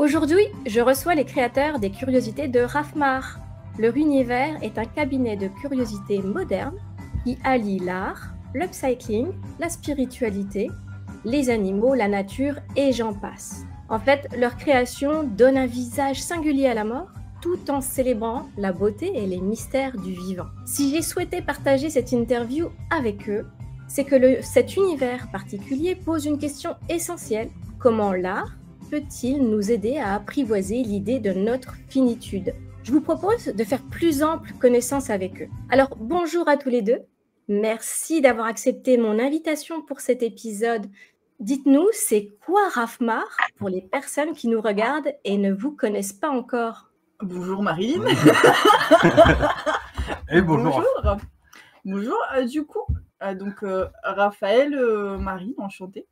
Aujourd'hui, je reçois les créateurs des curiosités de Rafmar. Leur univers est un cabinet de curiosités moderne qui allie l'art, l'upcycling, la spiritualité, les animaux, la nature et j'en passe. En fait, leur création donne un visage singulier à la mort tout en célébrant la beauté et les mystères du vivant. Si j'ai souhaité partager cette interview avec eux, c'est que cet univers particulier pose une question essentielle. Comment l'art peut-il nous aider à apprivoiser l'idée de notre finitude? Je vous propose de faire plus ample connaissance avec eux. Alors, bonjour à tous les deux. Merci d'avoir accepté mon invitation pour cet épisode. Dites-nous, c'est quoi Rafmar pour les personnes qui nous regardent et ne vous connaissent pas encore? Bonjour Marine. Et bonjour. Bonjour. Du coup, Raphaël, Marine, enchantée.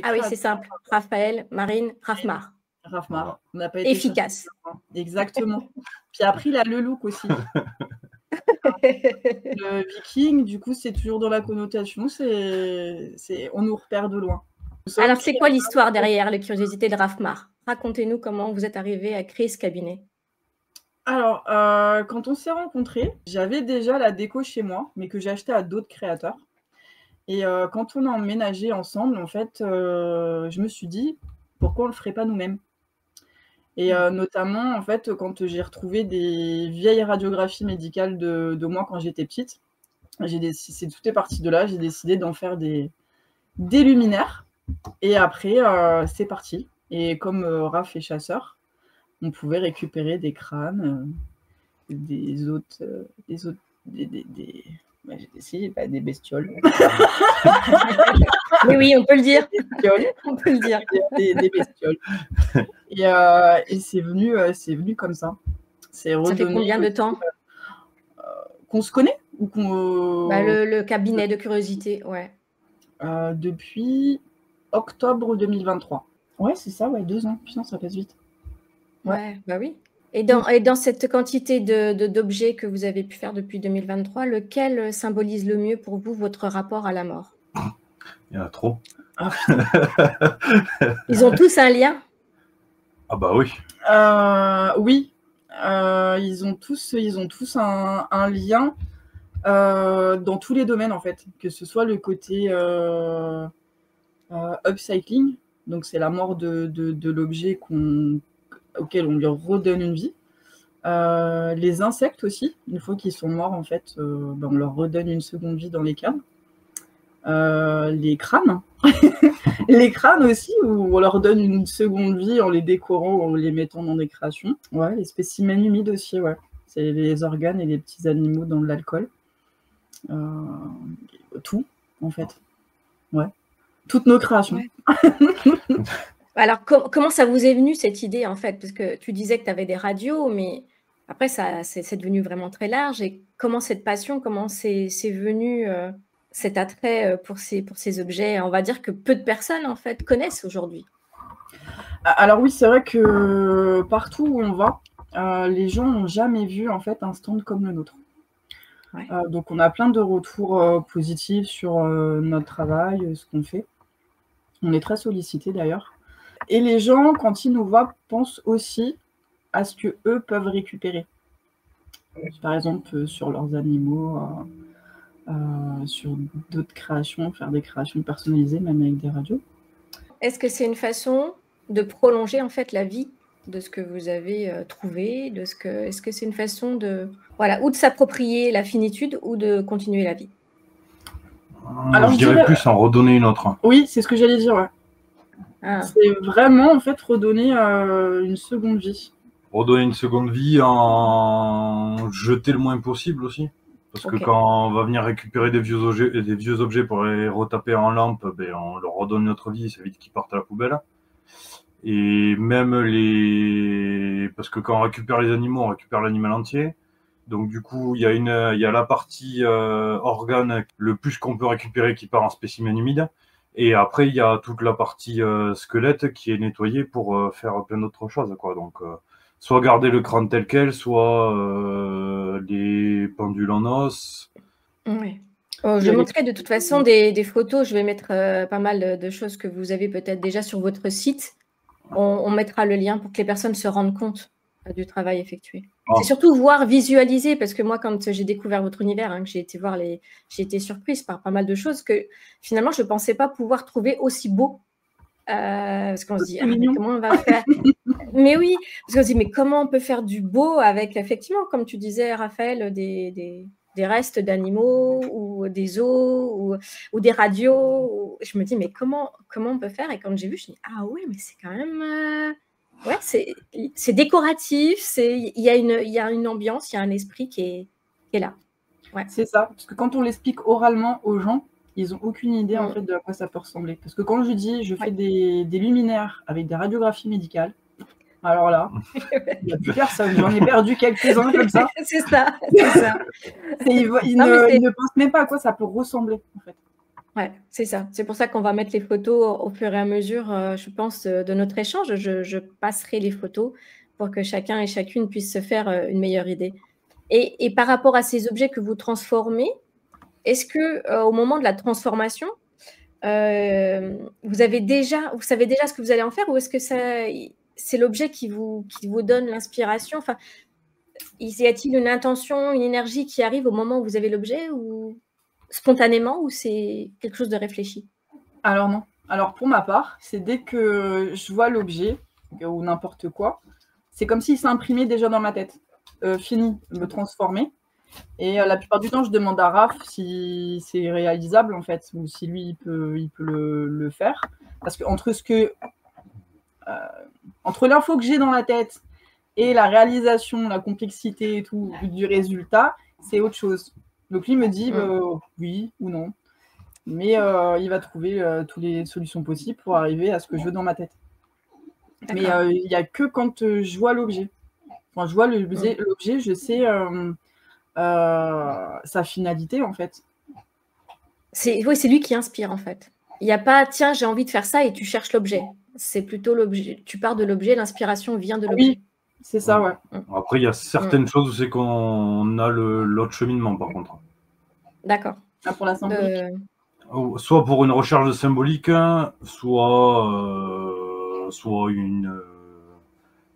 Ah oui, c'est simple. Raphaël, Marine, Rafmar. Rafmar. On n'a pas été efficace. Exactement. Puis après, il a le look aussi. Le viking, du coup, c'est toujours dans la connotation. On nous repère de loin. Alors, c'est quoi l'histoire derrière les curiosités de Rafmar? Racontez-nous comment vous êtes arrivé à créer ce cabinet. Alors, quand on s'est rencontrés, j'avais déjà la déco chez moi, mais que j'ai acheté à d'autres créateurs. Et quand on a emménagé ensemble, en fait, je me suis dit, pourquoi on ne le ferait pas nous-mêmes? Et notamment, en fait, quand j'ai retrouvé des vieilles radiographies médicales de moi quand j'étais petite, tout est parti de là, j'ai décidé d'en faire des luminaires. Et après, c'est parti. Et comme Raph est chasseur, on pouvait récupérer des crânes, des bestioles. Oui, on peut le dire. Des bestioles. On peut le dire. Des bestioles. Et c'est venu comme ça. Ça fait combien de temps qu'on se connaît ou le cabinet de curiosité, ouais. Depuis octobre 2023. Ouais, c'est ça, ouais, 2 ans. Putain, ça passe vite. Ouais, bah oui. Et dans cette quantité d'objets que vous avez pu faire depuis 2023, lequel symbolise le mieux pour vous votre rapport à la mort? Il y en a trop. Ils ont tous un lien? Ah bah oui. Oui. Ils ont tous un lien dans tous les domaines, en fait. Que ce soit le côté upcycling, donc c'est la mort de l'objet auquel on lui redonne une vie. Les insectes aussi, une fois qu'ils sont morts, en fait, on leur redonne une seconde vie dans les caves. Les crânes, les crânes aussi, où on leur donne une seconde vie en les décorant, en les mettant dans des créations. Ouais, les spécimens humides aussi, ouais. C'est les organes et les petits animaux dans de l'alcool. Tout, en fait. Ouais. Toutes nos créations. Ouais. Alors, comment ça vous est venu cette idée, en fait? Parce que tu disais que tu avais des radios, mais après, c'est devenu vraiment très large. Et comment cette passion, comment c'est venu cet attrait pour ces objets, on va dire que peu de personnes, en fait, connaissent aujourd'hui? Alors oui, c'est vrai que partout où on va, les gens n'ont jamais vu, en fait, un stand comme le nôtre. Ouais. Donc, on a plein de retours positifs sur notre travail, ce qu'on fait. On est très sollicités, d'ailleurs. Et les gens, quand ils nous voient, pensent aussi à ce qu'eux peuvent récupérer. Par exemple, sur leurs animaux, sur d'autres créations, faire des créations personnalisées, même avec des radios. Est-ce que c'est une façon de prolonger, en fait, la vie de ce que vous avez trouvé? Est-ce que c'est une façon ou de s'approprier la finitude ou de continuer la vie? Alors, je dirais plus en redonner une autre. Oui, c'est ce que j'allais dire, ouais. Ah. C'est vraiment, en fait, redonner une seconde vie. Redonner une seconde vie en jeter le moins possible aussi. Parce que quand on va venir récupérer des vieux objets pour les retaper en lampe, on leur redonne notre vie, ça évite qu'ils partent à la poubelle. Et même parce que quand on récupère les animaux, on récupère l'animal entier. Donc du coup, il y a la partie organe, le plus qu'on peut récupérer qui part en spécimen humide. Et après, il y a toute la partie squelette qui est nettoyée pour faire plein d'autres choses, quoi. Donc, soit garder le crâne tel quel, soit les pendules en os. Oui. Je montrerai de toute façon des photos. Je vais mettre pas mal de choses que vous avez peut-être déjà sur votre site On mettra le lien pour que les personnes se rendent compte du travail effectué. Ah. C'est surtout voir, visualiser, parce que moi, quand j'ai découvert votre univers, que j'ai été voir j'ai été surprise par pas mal de choses que finalement, je ne pensais pas pouvoir trouver aussi beau. Parce qu'on se dit, mais comment on va faire? Mais oui, parce qu'on se dit, mais comment on peut faire du beau avec, effectivement, comme tu disais, Raphaël, des restes d'animaux ou des os ou des radios. Je me dis, mais comment on peut faire? Et quand j'ai vu, je me dis, ah ouais, mais c'est quand même... Ouais, c'est décoratif, il y a une ambiance, il y a un esprit qui est là. Ouais. C'est ça, parce que quand on l'explique oralement aux gens, ils n'ont aucune idée en fait de à quoi ça peut ressembler. Parce que quand je dis je fais des luminaires avec des radiographies médicales, alors là, il n'y a plus personne. J'en ai perdu quelques-uns comme ça. C'est ça, c'est ça. Ils ne pensent même pas à quoi ça peut ressembler en fait. Ouais, c'est ça. C'est pour ça qu'on va mettre les photos au fur et à mesure, je pense, de notre échange. Je passerai les photos pour que chacun et chacune puisse se faire une meilleure idée. Et par rapport à ces objets que vous transformez, est-ce que au moment de la transformation, vous savez déjà ce que vous allez en faire, ou est-ce que c'est l'objet qui vous donne l'inspiration? Enfin, y a-t-il une intention, une énergie qui arrive au moment où vous avez l'objet, ou spontanément, ou c'est quelque chose de réfléchi? Alors non. Alors pour ma part, c'est dès que je vois l'objet ou n'importe quoi, c'est comme s'il s'imprimait déjà dans ma tête. Fini, me transformer. Et la plupart du temps, je demande à Raph si c'est réalisable en fait, ou si lui il peut le faire. Parce que entre l'info que j'ai dans la tête et la réalisation, la complexité et tout du résultat, c'est autre chose. Donc lui me dit oui ou non. Mais il va trouver toutes les solutions possibles pour arriver à ce que je veux dans ma tête. Mais il n'y a que quand je vois l'objet. Quand je vois l'objet, je sais sa finalité, en fait. Oui, c'est lui qui inspire, en fait. Il n'y a pas, tiens, j'ai envie de faire ça et tu cherches l'objet. C'est plutôt l'objet. Tu pars de l'objet, l'inspiration vient de l'objet. Oui, c'est ça, ouais. Après, il y a certaines choses où c'est qu'on a l'autre cheminement, par contre. D'accord. Pour la symbolique. Soit pour une recherche de symbolique, soit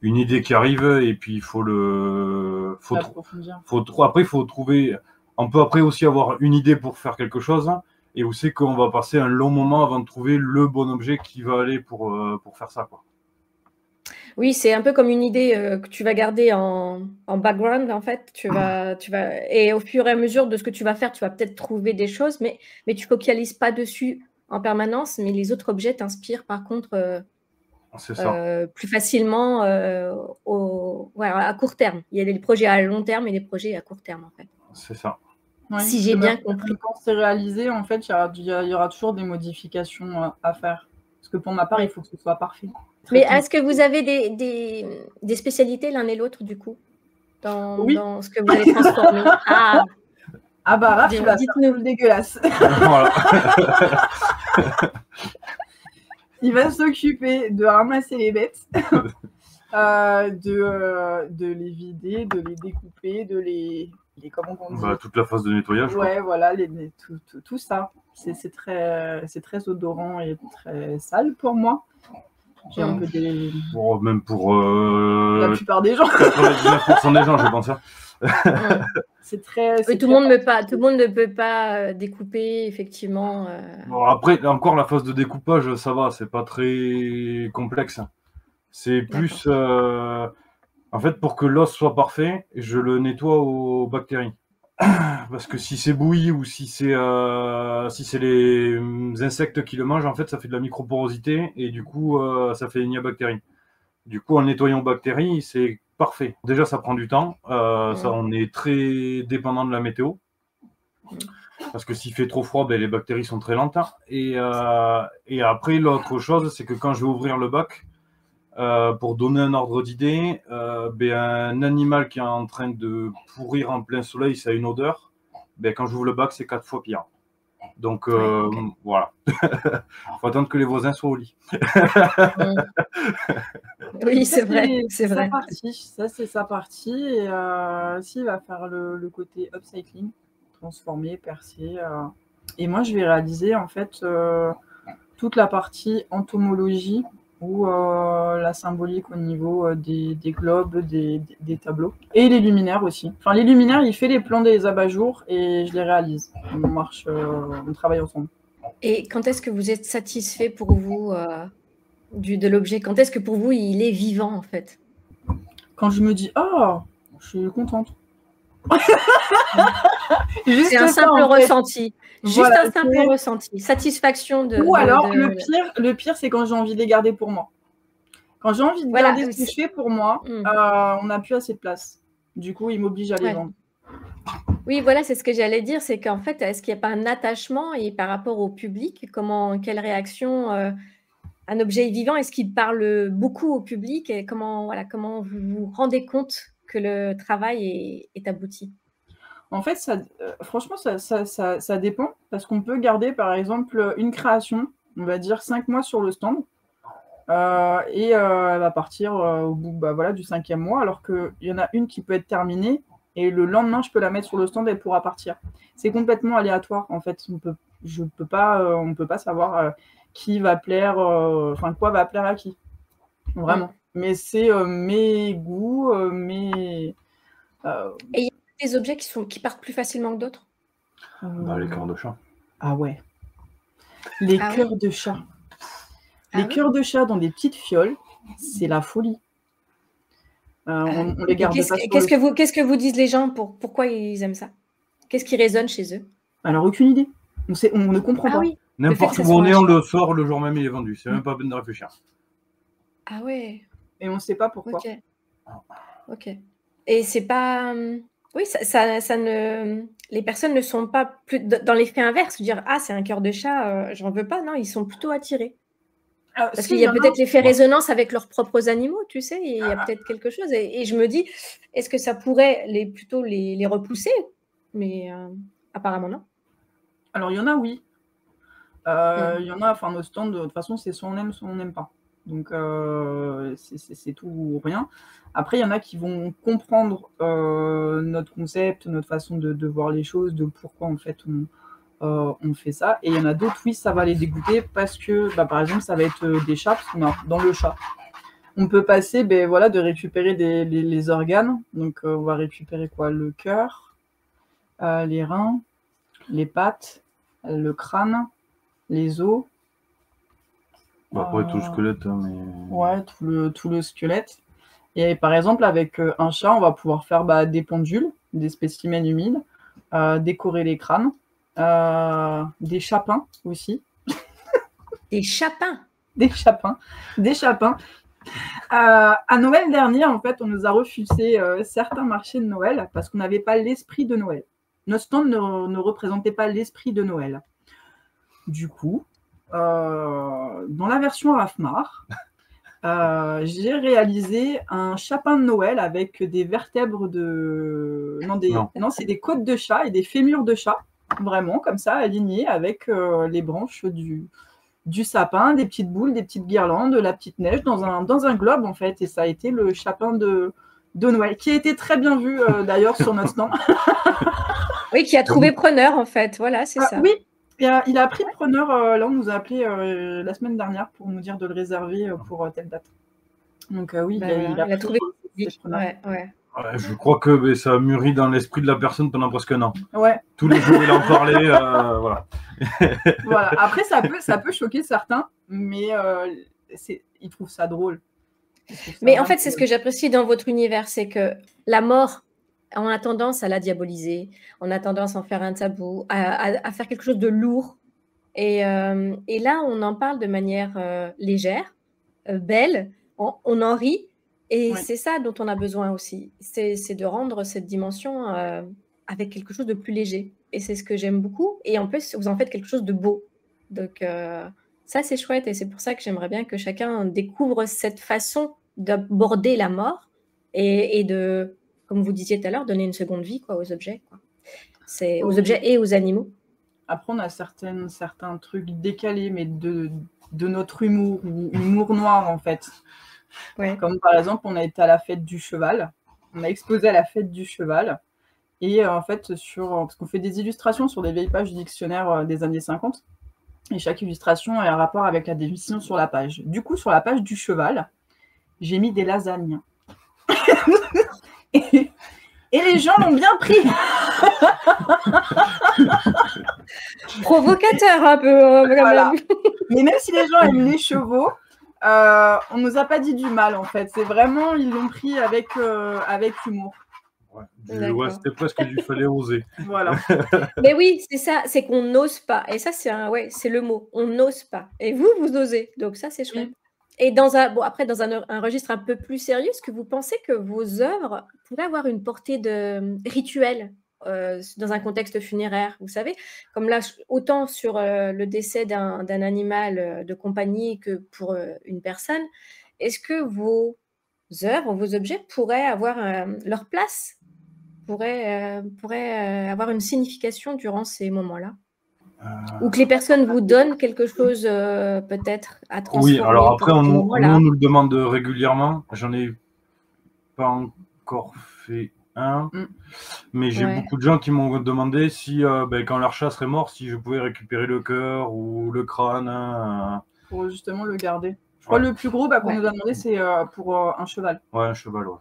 une idée qui arrive, et puis il faut après, il faut trouver. On peut après aussi avoir une idée pour faire quelque chose, et où c'est qu'on va passer un long moment avant de trouver le bon objet qui va aller pour faire ça, quoi. Oui, c'est un peu comme une idée que tu vas garder en background, en fait. Et au fur et à mesure de ce que tu vas faire, tu vas peut-être trouver des choses, mais tu ne focalises pas dessus en permanence, mais les autres objets t'inspirent par contre plus facilement à court terme. Il y a des projets à long terme et des projets à court terme, en fait. C'est ça. Ouais, si j'ai bien compris. Quand c'est réalisé, en fait, il y aura toujours des modifications à faire. Parce que pour ma part, il faut que ce soit parfait. Mais est-ce que vous avez des spécialités l'un et l'autre, du coup, dans ce que vous allez transformer? Ah bah, Raph, tu vas faire le dégueulasse. Voilà. Il va s'occuper de ramasser les bêtes, de les vider, de les découper, de les comment on dit, toute la phase de nettoyage. Ouais, quoi. Voilà, tout ça. C'est très odorant et très sale pour moi. J'ai un peu des... Même pour... la plupart des gens. 99% des gens, je pense. C'est très... Oui, tout le monde ne peut pas découper, effectivement. Bon, après, encore, la phase de découpage, ça va, c'est pas très complexe. C'est plus... en fait, pour que l'os soit parfait, je le nettoie aux bactéries. Parce que si c'est bouilli ou si c'est les insectes qui le mangent, en fait, ça fait de la microporosité et du coup, ça fait une bactérie. Du coup, en nettoyant aux bactéries, c'est parfait. Déjà, ça prend du temps. Ça, on est très dépendant de la météo. Parce que s'il fait trop froid, les bactéries sont très lentes. Et après, l'autre chose, c'est que quand je vais ouvrir le bac, pour donner un ordre d'idée, un animal qui est en train de pourrir en plein soleil, ça a une odeur. Quand j'ouvre le bac, c'est 4 fois pire. Donc voilà. Il faut attendre que les voisins soient au lit. Oui, c'est vrai. C'est vrai. Ça, c'est sa partie. Et s'il va faire le côté upcycling, transformer, percer. Et moi, je vais réaliser en fait toute la partie entomologie ou la symbolique au niveau des globes, des tableaux. Et les luminaires aussi. Enfin, les luminaires, il fait les plans des abat-jours et je les réalise. On travaille ensemble. Et quand est-ce que vous êtes satisfait pour vous de l'objet? Quand est-ce que pour vous, il est vivant, en fait? Quand je me dis « Oh, je suis contente ». C'est un simple ressenti. Juste voilà, un simple ressenti. Satisfaction de... Ou alors, le pire, c'est quand j'ai envie de les garder pour moi. Quand j'ai envie de garder ce que je fais pour moi, on n'a plus assez de place. Du coup, il m'oblige à les vendre. Oui, voilà, c'est ce que j'allais dire, c'est qu'en fait, est-ce qu'il n'y a pas un attachement et par rapport au public, quelle réaction un objet est vivant, est-ce qu'il parle beaucoup au public et comment vous vous rendez compte que le travail est abouti? En fait, franchement, ça dépend parce qu'on peut garder, par exemple, une création, on va dire 5 mois sur le stand et elle va partir au bout du 5e mois, alors qu'il y en a une qui peut être terminée et le lendemain, je peux la mettre sur le stand et elle pourra partir. C'est complètement aléatoire, en fait. On ne peut pas savoir qui va plaire, quoi va plaire à qui. Vraiment. Mais c'est mes goûts, mes... Et il y a des objets qui partent plus facilement que d'autres? Les cœurs de chat. Ah ouais. Les cœurs de chat. Les cœurs de chat dans des petites fioles, c'est la folie. On les garde pas sur Qu'est-ce que vous disent les gens pourquoi ils aiment ça? Qu'est-ce qui résonne chez eux? Alors, aucune idée. On ne comprend pas. Oui. N'importe où on est, on le sort, le jour même, il est vendu. C'est même pas peine de réfléchir. Ah ouais. Et on ne sait pas pourquoi. Ok. Et c'est pas... Oui, les personnes ne sont pas plus dans l'effet inverse, dire « Ah, c'est un cœur de chat, j'en veux pas ». Non, ils sont plutôt attirés. Parce qu'il y a peut-être l'effet résonance avec leurs propres animaux, tu sais, il y a peut-être quelque chose. Et je me dis, est-ce que ça pourrait plutôt les repousser? Mais apparemment, non. Alors, il y en a, oui. Il y en a, nos stands, de toute façon, c'est soit on n'aime pas. Donc, c'est tout ou rien. Après, il y en a qui vont comprendre notre concept, notre façon de voir les choses, de pourquoi, en fait, on fait ça. Et il y en a d'autres, oui, ça va les dégoûter parce que, par exemple, ça va être des chats, parce qu'on a dans le chat. On peut passer de récupérer les organes. Donc, on va récupérer quoi? Le cœur, les reins, les pattes, le crâne, les os. Après, tout le squelette. Ouais, tout le squelette. Et par exemple, avec un chat, on va pouvoir faire des pendules, des spécimens humides, décorer les crânes, des chapins aussi. Des chapins? Des chapins. À Noël dernier, en fait, on nous a refusé certains marchés de Noël parce qu'on n'avait pas l'esprit de Noël. Notre stand ne représentait pas l'esprit de Noël. Du coup, dans la version Rafmar, j'ai réalisé un chapin de Noël avec des vertèbres de... Non, c'est des côtes de chat et des fémurs de chat, vraiment, comme ça, alignées avec les branches du sapin, des petites boules, des petites guirlandes, de la petite neige dans un globe, en fait. Et ça a été le chapin de Noël, qui a été très bien vu, d'ailleurs, sur notre stand. Oui, qui a trouvé preneur, en fait. Voilà, c'est ça. Oui. Il a pris preneur, là on nous a appelé la semaine dernière pour nous dire de le réserver pour telle date. Donc oui, il a trouvé preneur. Ouais. Je crois que ça mûrit dans l'esprit de la personne pendant presque un an. Ouais. Tous les jours il en parlait, voilà. Voilà. Après ça peut choquer certains, mais ils trouvent ça drôle. Mais en fait, c'est ce que j'apprécie dans votre univers, c'est que la mort, on a tendance à la diaboliser, on a tendance à en faire un tabou, à faire quelque chose de lourd. Et là, on en parle de manière légère, belle, on en rit. Et c'est ça dont on a besoin aussi. C'est de rendre cette dimension avec quelque chose de plus léger. Et c'est ce que j'aime beaucoup. Et en plus, vous en faites quelque chose de beau. Donc, ça, c'est chouette. Et c'est pour ça que j'aimerais bien que chacun découvre cette façon d'aborder la mort et de... comme vous disiez tout à l'heure, donner une seconde vie aux objets. C'est aux objets et aux animaux. Après, on a certains trucs décalés, mais de notre humour, ou humour noir, en fait. Ouais. Comme par exemple, on a été à la fête du cheval. On a exposé à la fête du cheval. Et en fait, parce qu'on fait des illustrations sur des vieilles pages du dictionnaire des années 50. Et chaque illustration a un rapport avec la définition sur la page. Du coup, sur la page du cheval, j'ai mis des lasagnes. et les gens l'ont bien pris. Provocateur un peu. Voilà. Mais même si les gens aiment les chevaux, on nous a pas dit du mal en fait. C'est vraiment, ils l'ont pris avec humour. Ouais, c'était presque du fallait oser. Voilà. Mais oui, c'est ça, c'est qu'on n'ose pas. Et ça, c'est le mot. On n'ose pas. Et vous osez. Donc ça, c'est chouette. Et après, dans un registre un peu plus sérieux, est-ce que vous pensez que vos œuvres pourraient avoir une portée de rituel dans un contexte funéraire, vous savez, comme là, autant sur le décès d'un animal de compagnie que pour une personne, est-ce que vos œuvres, vos objets pourraient avoir leur place, pourraient avoir une signification durant ces moments-là? Ou que les personnes vous donnent quelque chose peut-être à transformer. Oui, alors après, on nous le demande régulièrement. J'en ai pas encore fait un, mais j'ai beaucoup de gens qui m'ont demandé si, quand leur chat serait mort, si je pouvais récupérer le cœur ou le crâne. Pour justement le garder. Je crois que le plus gros qu'on nous a demandé, c'est pour un cheval. Ouais, un cheval, ouais.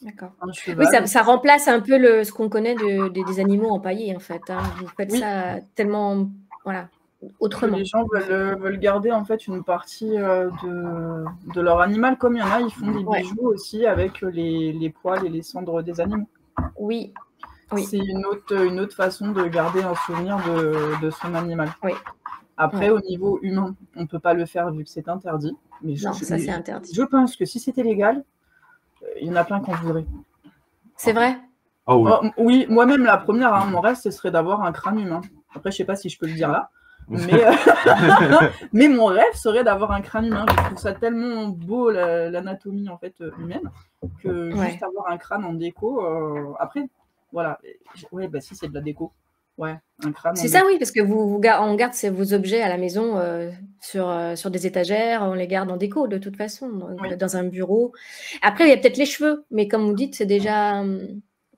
D'accord. Oui, ça remplace un peu ce qu'on connaît des animaux empaillés, en fait. Hein. Vous faites ça tellement, voilà, autrement. Les gens veulent garder, en fait, une partie de leur animal. Comme il y en a, ils font des bijoux aussi avec les poils et les cendres des animaux. Oui. C'est une autre façon de garder un souvenir de son animal. Oui. Après, au niveau humain, on ne peut pas le faire vu que c'est interdit. Mais non, ça, c'est interdit. Je pense que si c'était légal, il y en a plein qu'on voudrait. C'est vrai? Ah oui. Oui, moi-même, la première, mon rêve, ce serait d'avoir un crâne humain. Après, je ne sais pas si je peux le dire là. Mais mon rêve serait d'avoir un crâne humain. Je trouve ça tellement beau, l'anatomie en fait, humaine, que juste avoir un crâne en déco. Après, voilà. Ouais, si c'est de la déco. Ouais, un crâne. C'est ça, oui, parce que on garde vos objets à la maison sur des étagères, on les garde en déco de toute façon, dans un bureau. Après, il y a peut-être les cheveux, mais comme vous dites, c'est déjà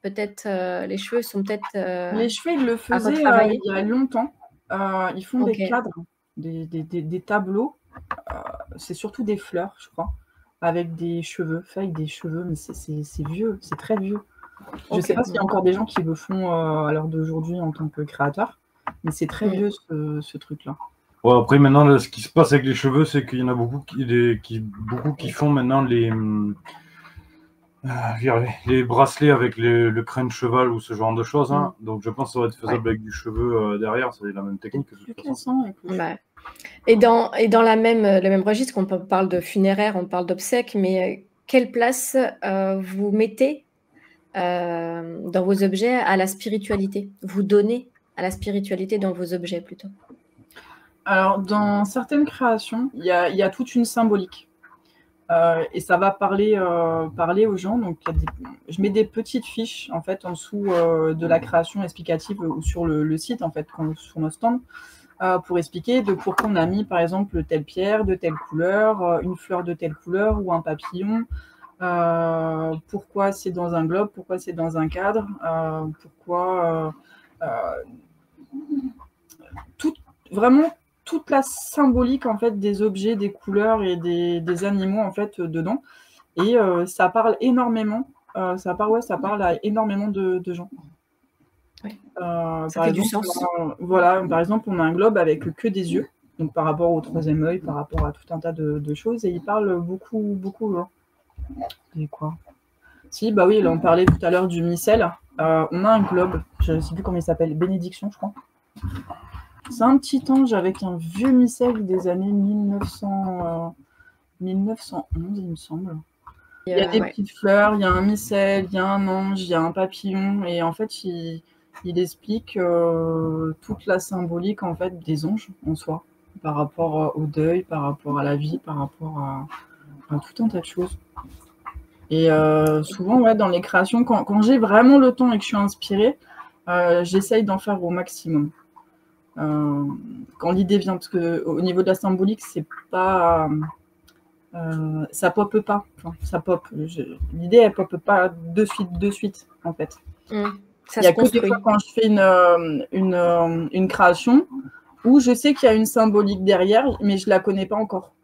peut-être les cheveux sont peut-être. Les cheveux, ils le faisaient il y a longtemps. Ils font des cadres, des tableaux. C'est surtout des fleurs, je crois, avec des cheveux, fait avec des cheveux, mais c'est vieux, c'est très vieux. Je ne sais pas s'il y a encore des gens qui le font à l'heure d'aujourd'hui en tant que créateur, mais c'est très vieux ce truc-là. Ouais, après, maintenant, là, ce qui se passe avec les cheveux, c'est qu'il y en a beaucoup qui font maintenant les bracelets avec le crâne de cheval ou ce genre de choses. Hein. Donc, je pense que ça va être faisable avec du cheveu derrière, c'est la même technique. De toute façon. Et dans le même registre, qu'on parle de funéraire, on parle d'obsèques, mais quelle place vous mettez dans vos objets à la spiritualité? Vous donnez à la spiritualité dans vos objets plutôt? Alors, dans certaines créations, il y a toute une symbolique. Et ça va parler aux gens. Donc, je mets des petites fiches en fait en dessous de la création explicative ou sur le site en fait, sur notre stand, pour expliquer de pourquoi on a mis par exemple telle pierre de telle couleur, une fleur de telle couleur ou un papillon. Pourquoi c'est dans un globe, pourquoi c'est dans un cadre, pourquoi vraiment toute la symbolique en fait des objets, des couleurs et des animaux en fait dedans. Et ça parle énormément. Ça parle à énormément de gens. Oui. Ça fait du sens. Par exemple, on a un globe avec que des yeux, donc par rapport au troisième œil, par rapport à tout un tas de choses, et il parle beaucoup aux gens. Et quoi? Là, on parlait tout à l'heure du micelle. On a un globe, je ne sais plus comment il s'appelle, Bénédiction, je crois. C'est un petit ange avec un vieux micelle des années 1911, il me semble. Il y a des petites fleurs, il y a un micelle, il y a un ange, il y a un papillon, et en fait, il explique toute la symbolique en fait des anges en soi, par rapport au deuil, par rapport à la vie, par rapport à tout un tas de choses. Et souvent, dans les créations, quand j'ai vraiment le temps et que je suis inspirée, j'essaye d'en faire au maximum. Quand l'idée vient, parce qu'au niveau de la symbolique, c'est pas... ça pop pas. Enfin, ça pop. L'idée, elle pop pas de suite, en fait. Ça Il y a que des fois quand je fais une création, où je sais qu'il y a une symbolique derrière, mais je ne la connais pas encore.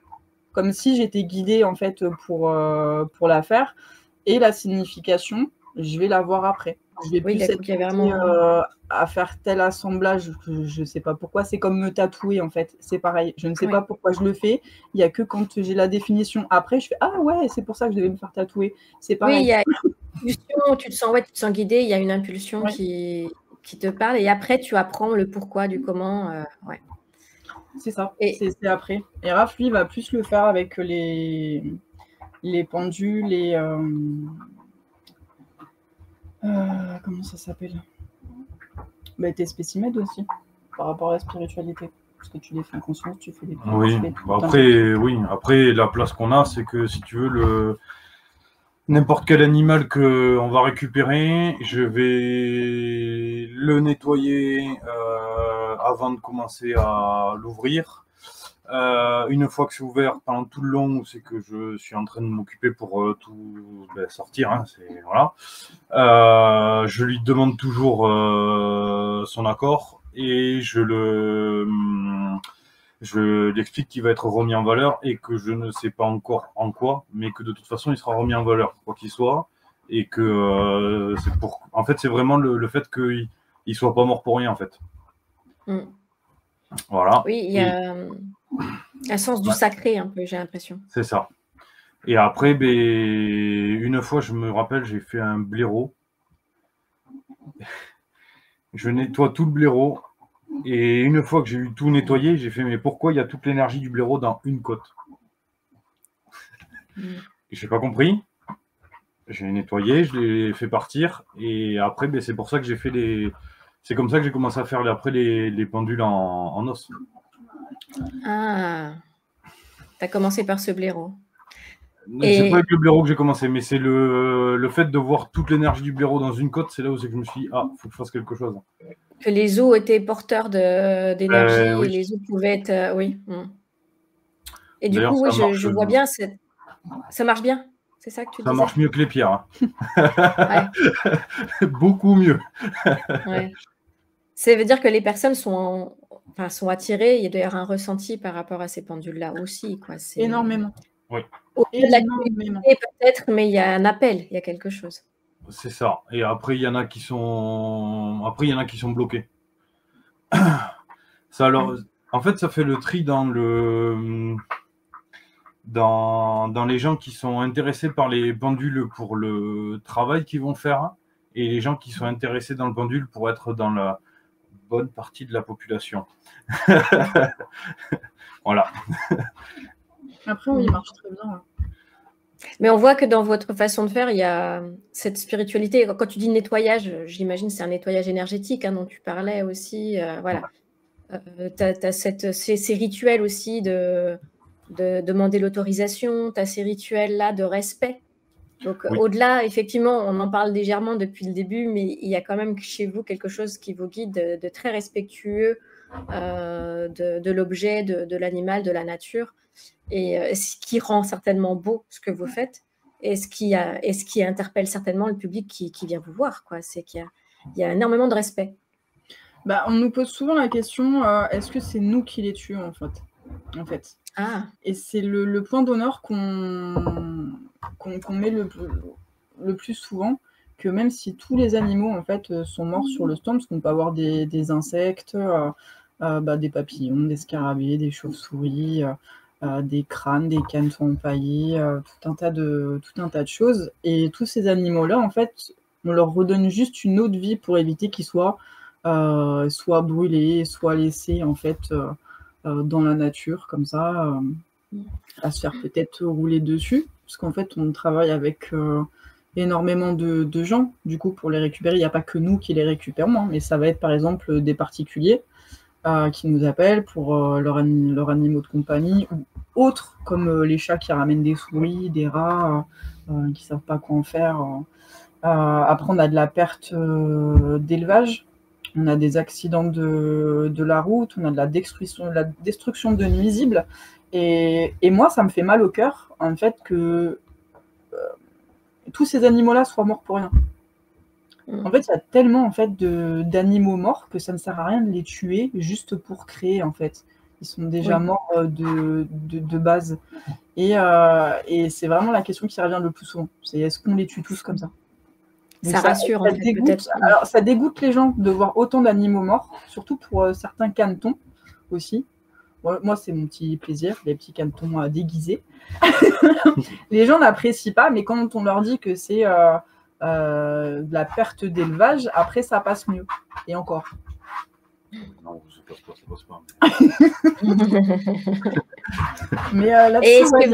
Comme si j'étais guidée en fait pour la faire. Et la signification, je vais la voir après. Je vais plus être à faire tel assemblage, je ne sais pas pourquoi. C'est comme me tatouer en fait, c'est pareil. Je ne sais pas pourquoi je le fais. Il n'y a que quand j'ai la définition après, je fais ah ouais, c'est pour ça que je devais me faire tatouer. C'est pareil. Oui, il y a une impulsion, tu te sens guidé, il y a une impulsion qui te parle et après tu apprends le pourquoi du comment. C'est ça, c'est après. Et Raph, lui, va plus le faire avec les pendules et comment ça s'appelle, tes spécimèdes aussi, par rapport à la spiritualité. Parce que tu les fais en conscience, tu fais des après, la place qu'on a, c'est que si tu veux, n'importe quel animal qu'on va récupérer, je vais le nettoyer avant de commencer à l'ouvrir. Une fois que c'est ouvert, pendant tout le long, c'est que je suis en train de m'occuper pour tout sortir. Hein, voilà. Je lui demande toujours son accord et je lui explique qu'il va être remis en valeur et que je ne sais pas encore en quoi, mais que de toute façon, il sera remis en valeur, quoi qu'il soit. Et que en fait, c'est vraiment le fait qu'il ne soit pas mort pour rien, en fait. Voilà. Oui, il y a un sens du sacré, un peu, j'ai l'impression. C'est ça. Et après, une fois, je me rappelle, j'ai fait un blaireau. Je nettoie tout le blaireau. Et une fois que j'ai eu tout nettoyé, j'ai fait, mais pourquoi il y a toute l'énergie du blaireau dans une côte? Je n'ai pas compris. J'ai nettoyé, je l'ai fait partir. Et après, c'est pour ça que j'ai fait c'est comme ça que j'ai commencé à faire après les pendules en os. Ah, tu as commencé par ce blaireau. C'est pas avec le blaireau que j'ai commencé, mais c'est le fait de voir toute l'énergie du blaireau dans une côte, c'est là où c'est que je me suis dit, faut que je fasse quelque chose. Que les os étaient porteurs d'énergie oui. et les os pouvaient être... oui. Et du coup, oui, je vois bien, ça marche bien. C'est ça que tu disais. Ça marche mieux que les pierres. Hein. Beaucoup mieux. Ça veut dire que les personnes sont attirées. Il y a d'ailleurs un ressenti par rapport à ces pendules-là aussi. Énormément. Oui. Énormément. Peut-être, mais il y a un appel, il y a quelque chose. C'est ça. Et après, il y en a qui sont bloqués. Ça, alors, en fait, ça fait le tri dans les gens qui sont intéressés par les pendules pour le travail qu'ils vont faire et les gens qui sont intéressés dans le pendule pour être dans la bonne partie de la population. Voilà. Après, oui, il marche très bien. Ouais. Mais on voit que dans votre façon de faire, il y a cette spiritualité. Quand tu dis nettoyage, j'imagine c'est un nettoyage énergétique dont tu parlais aussi. Voilà. Tu as ces rituels aussi de demander l'autorisation, tu as ces rituels-là de respect. Donc, au-delà, effectivement, on en parle légèrement depuis le début, mais il y a quand même chez vous quelque chose qui vous guide de très respectueux de l'objet, de l'animal, de la nature, et ce qui rend certainement beau ce que vous faites, et ce qui interpelle certainement le public qui vient vous voir. C'est qu'il y a énormément de respect. On nous pose souvent la question, est-ce que c'est nous qui les tuons en fait. Et c'est le point d'honneur qu'on met le plus souvent, que même si tous les animaux en fait sont morts sur le stand, parce qu'on peut avoir des insectes, des papillons, des scarabées, des chauves-souris, des crânes, des canetons empaillés, tout un tas de choses. Et tous ces animaux-là, en fait, on leur redonne juste une autre vie pour éviter qu'ils soient soit brûlés, soit laissés en fait dans la nature comme ça, à se faire peut-être rouler dessus, parce qu'en fait on travaille avec énormément de gens du coup pour les récupérer. Il n'y a pas que nous qui les récupérons, mais ça va être par exemple des particuliers qui nous appellent pour leurs animaux de compagnie ou autres, comme les chats qui ramènent des souris, des rats qui ne savent pas quoi en faire. Après on a de la perte d'élevage. On a des accidents de la route, on a de la destruction de nuisibles. Et moi, ça me fait mal au cœur, en fait, que tous ces animaux-là soient morts pour rien. En fait, il y a tellement en fait, d'animaux morts que ça ne sert à rien de les tuer juste pour créer, en fait. Ils sont déjà morts de base. Et c'est vraiment la question qui revient le plus souvent. C'est est-ce qu'on les tue tous comme ça? Donc ça rassure, en fait, peut-être. Alors, ça dégoûte les gens de voir autant d'animaux morts, surtout pour certains canetons aussi. Moi, c'est mon petit plaisir, les petits canetons déguisés. Les gens n'apprécient pas, mais quand on leur dit que c'est de la perte d'élevage, après, ça passe mieux. Et encore. Non, ça passe pas. Mais là-dessus, il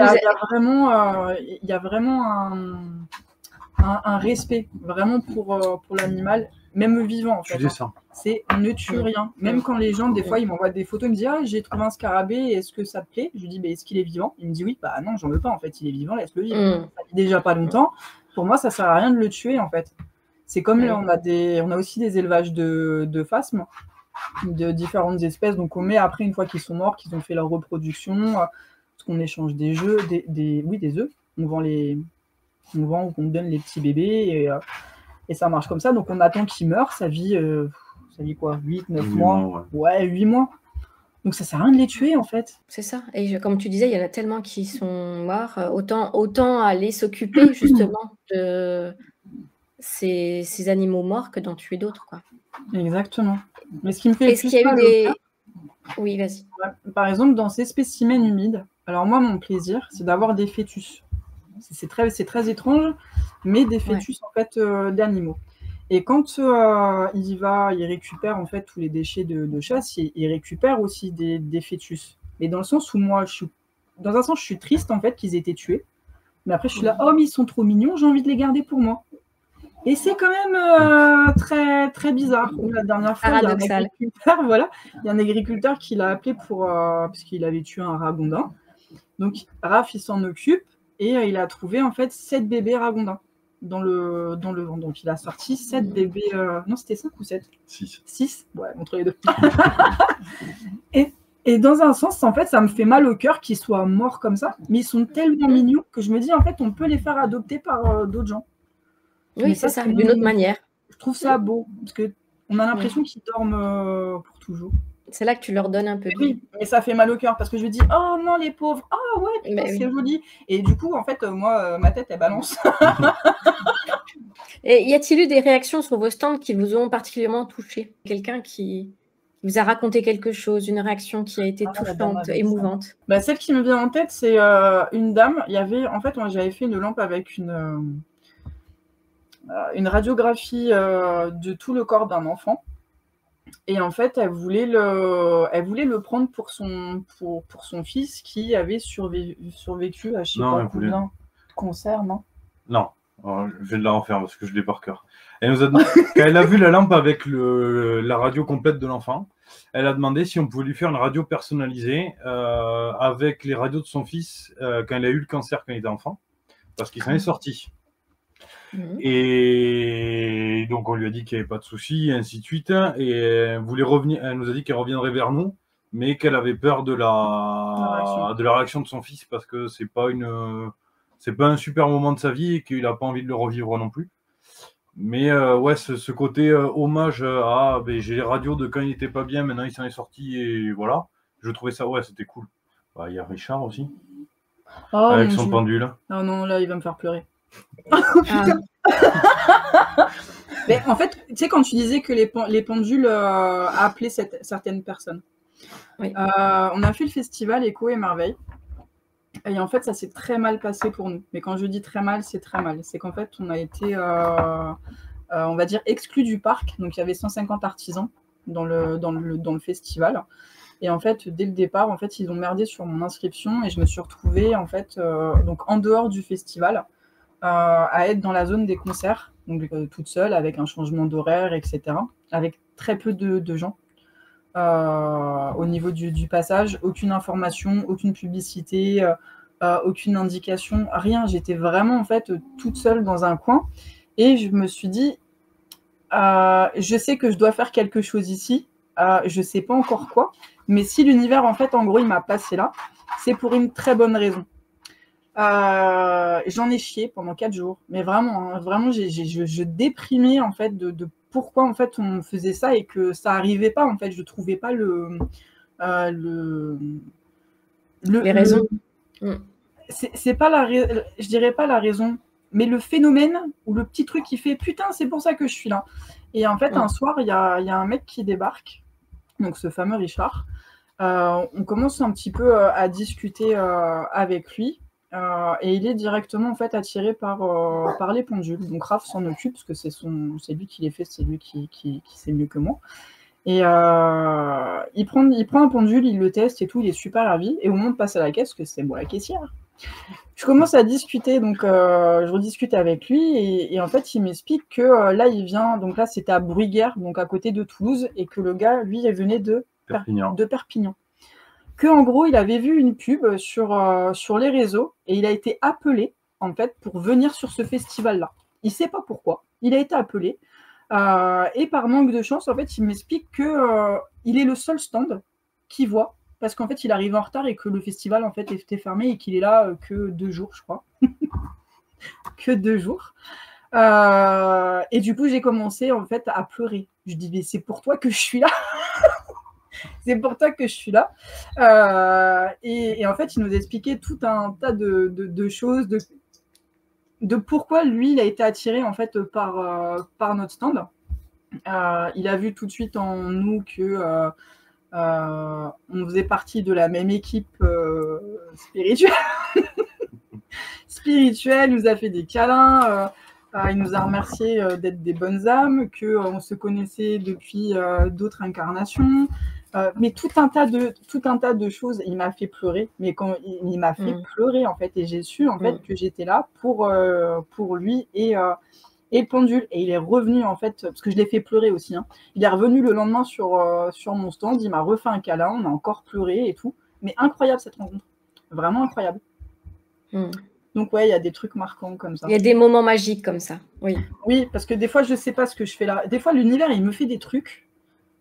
y a vraiment un respect, vraiment pour l'animal, même vivant, en fait. C'est ne tue rien. Même quand les gens, des fois, ils m'envoient des photos, ils me disent « Ah, j'ai trouvé un scarabée, est-ce que ça te plaît ?» Je lui dis « Est-ce qu'il est vivant ?» Il me dit « Oui, bah non, j'en veux pas, en fait, il est vivant, laisse-le vivre. » Ça vit déjà pas longtemps. Pour moi, ça sert à rien de le tuer, en fait. C'est comme on a aussi des élevages de phasmes, de différentes espèces. Donc, on met après, une fois qu'ils sont morts, qu'ils ont fait leur reproduction, parce qu'on échange des œufs. On vend ou qu'on donne les petits bébés et ça marche comme ça. Donc, on attend qu'ils meurent. Ça vit quoi 8, 9 mois. Ouais, 8 mois. Donc, ça sert à rien de les tuer, en fait. C'est ça. Et comme tu disais, il y en a tellement qui sont morts. Autant aller s'occuper, justement, de ces animaux morts que d'en tuer d'autres, quoi. Exactement. Mais ce qui me fait Est-ce qu'il y a eu des... Oui, vas-y. Par exemple, dans ces spécimens humides, alors moi, mon plaisir, c'est d'avoir des fœtus. C'est très étrange, mais des fœtus, en fait, d'animaux. Et quand il récupère, en fait, tous les déchets de chasse, il récupère aussi des fœtus. Mais dans le sens où moi, je suis triste, en fait, qu'ils aient été tués. Mais après, je suis là, oh, mais ils sont trop mignons, j'ai envie de les garder pour moi. Et c'est quand même très, très bizarre. La dernière fois, il y a un agriculteur qui l'a appelé parce qu'il avait tué un ragondin. Donc, Raph, il s'en occupe et il a trouvé en fait 7 bébés ragondins dans le vent. Donc, il a sorti 7 bébés. Non, c'était 5 ou 7 6. 6 Ouais, entre les deux. Et dans un sens, en fait, ça me fait mal au cœur qu'ils soient morts comme ça. Mais ils sont tellement mignons que je me dis, en fait, on peut les faire adopter par d'autres gens. Oui, c'est ça, d'une autre manière. Je trouve ça beau, parce qu'on a l'impression qu'ils dorment pour toujours. C'est là que tu leur donnes un peu de vie. Oui, mais ça fait mal au cœur, parce que je me dis, oh non, les pauvres, ah ouais, putain, c'est joli. Et du coup, en fait, moi, ma tête, elle balance. Et y a-t-il eu des réactions sur vos stands qui vous ont particulièrement touché? Quelqu'un qui vous a raconté quelque chose, une réaction qui a été touchante, émouvante? Celle qui me vient en tête, c'est une dame. En fait, moi, j'avais fait une lampe avec une radiographie de tout le corps d'un enfant. Et en fait, elle voulait le prendre pour son fils qui avait survécu à je sais pas combien de cancers, non? Non, je vais de la refaire parce que je l'ai par cœur. Elle nous a demandé, quand elle a vu la lampe avec la radio complète de l'enfant, elle a demandé si on pouvait lui faire une radio personnalisée avec les radios de son fils quand il a eu le cancer quand il était enfant, parce qu'il s'en est sorti. Et donc on lui a dit qu'il n'y avait pas de souci, et ainsi de suite. Et elle voulait revenir. Elle nous a dit qu'elle reviendrait vers nous, mais qu'elle avait peur de la réaction de son fils parce que c'est pas un super moment de sa vie et qu'il n'a pas envie de le revivre non plus. Mais ouais, ce côté hommage à j'ai les radios de quand il n'était pas bien, maintenant il s'en est sorti et voilà. Je trouvais ça, ouais, c'était cool. Il y a Richard aussi, avec son pendule. Ah non, là il va me faire pleurer. Mais en fait, tu sais, quand tu disais que les pendules appelaient certaines personnes, on a fait le festival Écho et Merveille. Et en fait, ça s'est très mal passé pour nous. Mais quand je dis très mal, c'est très mal. C'est qu'en fait, on a été, on va dire, exclus du parc. Donc, il y avait 150 artisans dans le festival. Et en fait, dès le départ, en fait, ils ont merdé sur mon inscription et je me suis retrouvée, en fait, donc en dehors du festival, à être dans la zone des concerts, donc toute seule, avec un changement d'horaire, etc., avec très peu de gens. Au niveau du passage, aucune information, aucune publicité, aucune indication, rien. J'étais vraiment en fait toute seule dans un coin et je me suis dit, je sais que je dois faire quelque chose ici, je sais pas encore quoi, mais si l'univers en fait en gros il m'a placé là, c'est pour une très bonne raison. J'en ai chié pendant 4 jours. Mais vraiment, hein, vraiment, je déprimais en fait de pourquoi en fait on faisait ça et que ça arrivait pas en fait. Je trouvais pas Les raisons. c'est pas je dirais pas la raison, mais le phénomène ou le petit truc qui fait putain, c'est pour ça que je suis là. Et en fait, un soir, il y a un mec qui débarque, donc ce fameux Richard. On commence un petit peu à discuter avec lui. Et il est directement en fait attiré par les pendules. Donc Raph s'en occupe parce que c'est lui qui les fait, c'est lui qui sait mieux que moi. Et il prend un pendule, il le teste et tout, il est super ravi. Et au moment de passer à la caisse, parce que c'est moi la caissière, je commence à discuter, donc je rediscute avec lui et en fait il m'explique que là il vient, donc là c'était à Bruyères, donc à côté de Toulouse, et que le gars lui il venait de Perpignan. Que en gros il avait vu une pub sur les réseaux et il a été appelé en fait pour venir sur ce festival-là. Il sait pas pourquoi, il a été appelé et par manque de chance en fait il m'explique que il est le seul stand qu'il voit. Parce qu'en fait, il arrive en retard et que le festival en fait était fermé et qu'il est là que 2 jours, je crois. Que 2 jours. Et du coup, j'ai commencé en fait à pleurer. Je dis, mais c'est pour toi que je suis là. C'est pour toi que je suis là. Et en fait, il nous expliquait tout un tas de choses, de pourquoi lui, il a été attiré en fait par notre stand. Il a vu tout de suite en nous que on faisait partie de la même équipe spirituelle. Spirituelle, il nous a fait des câlins, il nous a remercié d'être des bonnes âmes, qu'on se connaissait depuis d'autres incarnations, mais tout un tas de choses. Il m'a fait pleurer, mais quand il m'a fait pleurer en fait, et j'ai su en fait que j'étais là pour lui et le pendule. Et il est revenu, en fait, parce que je l'ai fait pleurer aussi. Hein. Il est revenu le lendemain sur mon stand, il m'a refait un câlin, on a encore pleuré et tout. Mais incroyable cette rencontre. Vraiment incroyable. Donc ouais, il y a des trucs marquants comme ça. Il y a des moments magiques comme ça, oui. Oui, parce que des fois, je ne sais pas ce que je fais là. Des fois, l'univers, il me fait des trucs,